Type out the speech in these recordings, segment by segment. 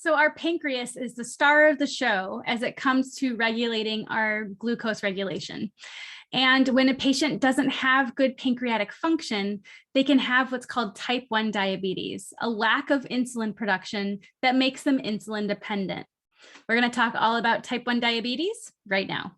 So our pancreas is the star of the show as it comes to regulating our glucose regulation. And when a patient doesn't have good pancreatic function, they can have what's called type 1 diabetes, a lack of insulin production that makes them insulin dependent. We're going to talk all about type 1 diabetes right now.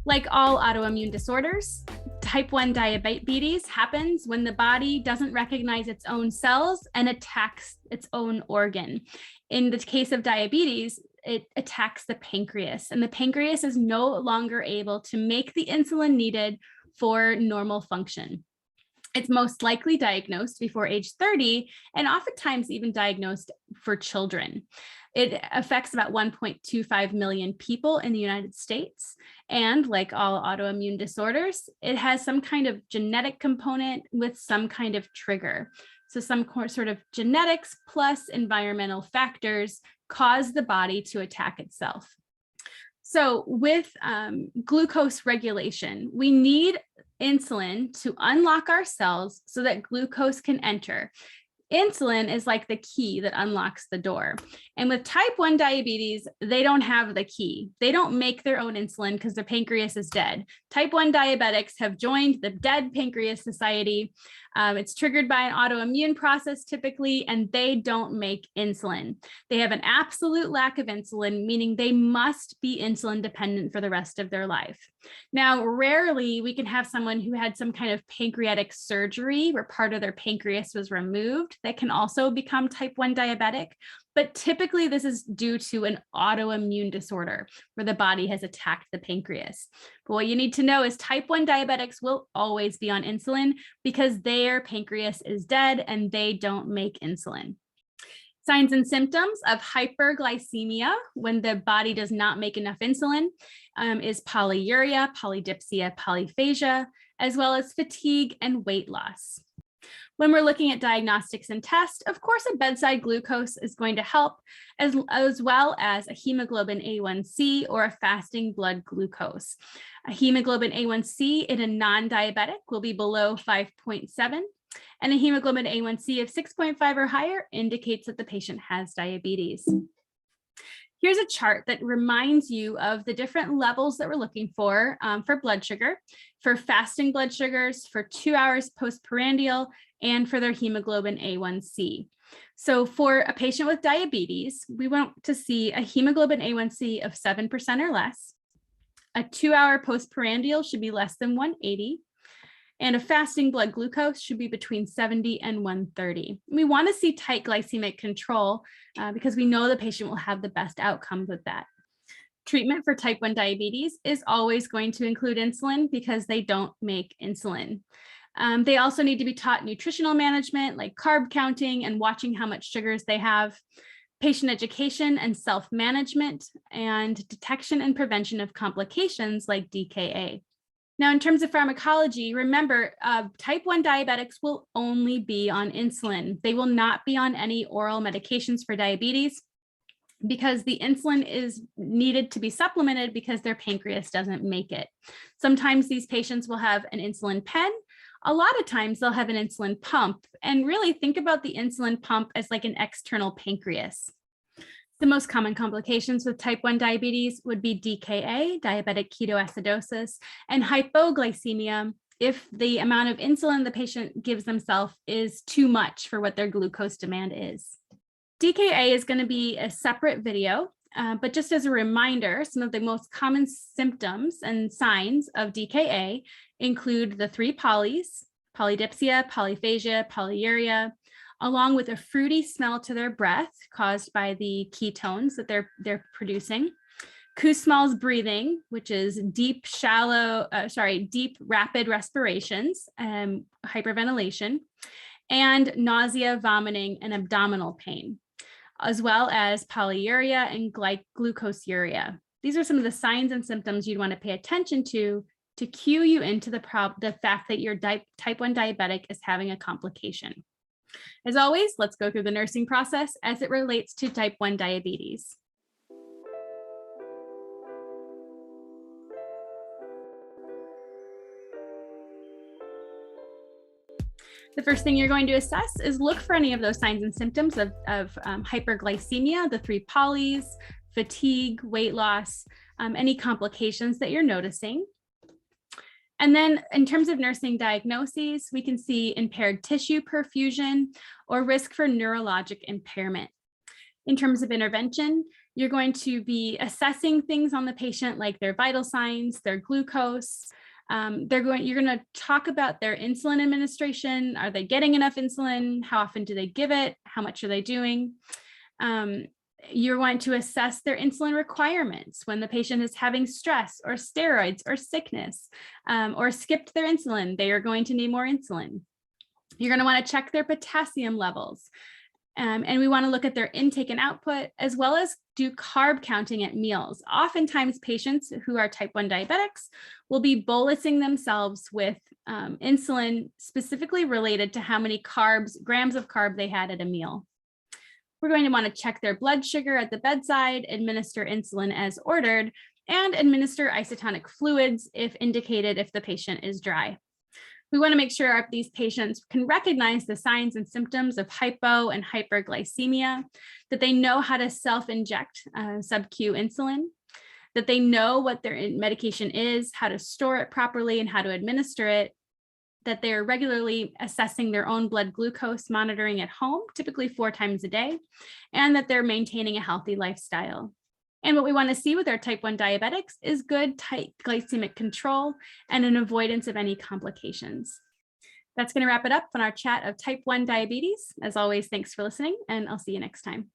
Like all autoimmune disorders, type 1 diabetes happens when the body doesn't recognize its own cells and attacks its own organ. In the case of diabetes, it attacks the pancreas, and the pancreas is no longer able to make the insulin needed for normal function. It's most likely diagnosed before age 30 and oftentimes even diagnosed for children. It affects about 1.25 million people in the United States. And like all autoimmune disorders, it has some kind of genetic component with some kind of trigger. So some sort of genetics plus environmental factors cause the body to attack itself. So with glucose regulation, we need insulin to unlock our cells so that glucose can enter. Insulin is like the key that unlocks the door. And with type 1 diabetes, they don't have the key. They don't make their own insulin because their pancreas is dead. Type 1 diabetics have joined the Dead Pancreas Society. It's triggered by an autoimmune process typically, and they don't make insulin. They have an absolute lack of insulin, meaning they must be insulin dependent for the rest of their life. Now, rarely we can have someone who had some kind of pancreatic surgery where part of their pancreas was removed that can also become type 1 diabetic. But typically this is due to an autoimmune disorder where the body has attacked the pancreas. But what you need to know is type 1 diabetics will always be on insulin because their pancreas is dead and they don't make insulin. Signs and symptoms of hyperglycemia when the body does not make enough insulin is polyuria, polydipsia, polyphagia, as well as fatigue and weight loss. When we're looking at diagnostics and tests, of course, a bedside glucose is going to help, as well as a hemoglobin A1C or a fasting blood glucose. A hemoglobin A1C in a non-diabetic will be below 5.7, and a hemoglobin A1C of 6.5 or higher indicates that the patient has diabetes. Here's a chart that reminds you of the different levels that we're looking for blood sugar, for fasting blood sugars, for 2 hours postprandial, and for their hemoglobin A1C. So for a patient with diabetes, we want to see a hemoglobin A1C of 7% or less. A 2-hour postprandial should be less than 180. And a fasting blood glucose should be between 70 and 130. We want to see tight glycemic control because we know the patient will have the best outcomes with that. Treatment for type 1 diabetes is always going to include insulin because they don't make insulin. They also need to be taught nutritional management like carb counting and watching how much sugars they have, patient education and self-management, and detection and prevention of complications like DKA. Now, in terms of pharmacology, remember, type 1 diabetics will only be on insulin. They will not be on any oral medications for diabetes because the insulin is needed to be supplemented because their pancreas doesn't make it. Sometimes these patients will have an insulin pen. A lot of times they'll have an insulin pump, and really think about the insulin pump as like an external pancreas. The most common complications with type 1 diabetes would be DKA, diabetic ketoacidosis, and hypoglycemia if the amount of insulin the patient gives themselves is too much for what their glucose demand is. DKA is going to be a separate video, but just as a reminder, some of the most common symptoms and signs of DKA include the 3 polys, polydipsia, polyphagia, polyuria, along with a fruity smell to their breath caused by the ketones that they're producing. Kussmaul's breathing, which is deep, rapid respirations, hyperventilation, and nausea, vomiting, and abdominal pain, as well as polyuria and glucoseuria. These are some of the signs and symptoms you'd want to pay attention to cue you into the fact that your type 1 diabetic is having a complication. As always, let's go through the nursing process as it relates to type 1 diabetes. The first thing you're going to assess is look for any of those signs and symptoms of hyperglycemia, the 3 polys, fatigue, weight loss, any complications that you're noticing. And then in terms of nursing diagnoses, we can see impaired tissue perfusion or risk for neurologic impairment. In terms of intervention, you're going to be assessing things on the patient like their vital signs, their glucose. You're going to talk about their insulin administration. Are they getting enough insulin? How often do they give it? How much are they doing? You're going to assess their insulin requirements when the patient is having stress or steroids or sickness or skipped their insulin. They are going to need more insulin. You're going to want to check their potassium levels. And we want to look at their intake and output, as well as do carb counting at meals. Oftentimes, patients who are type 1 diabetics will be bolusing themselves with insulin specifically related to how many grams of carb they had at a meal. We're going to want to check their blood sugar at the bedside, administer insulin as ordered, and administer isotonic fluids if indicated if the patient is dry. We want to make sure these patients can recognize the signs and symptoms of hypo and hyperglycemia, that they know how to self-inject sub-Q insulin, that they know what their medication is, how to store it properly, and how to administer it, that they're regularly assessing their own blood glucose monitoring at home, typically 4 times a day, and that they're maintaining a healthy lifestyle. And what we want to see with our type 1 diabetics is good tight glycemic control and an avoidance of any complications. That's going to wrap it up on our chat of type 1 diabetes. As always, thanks for listening, and I'll see you next time.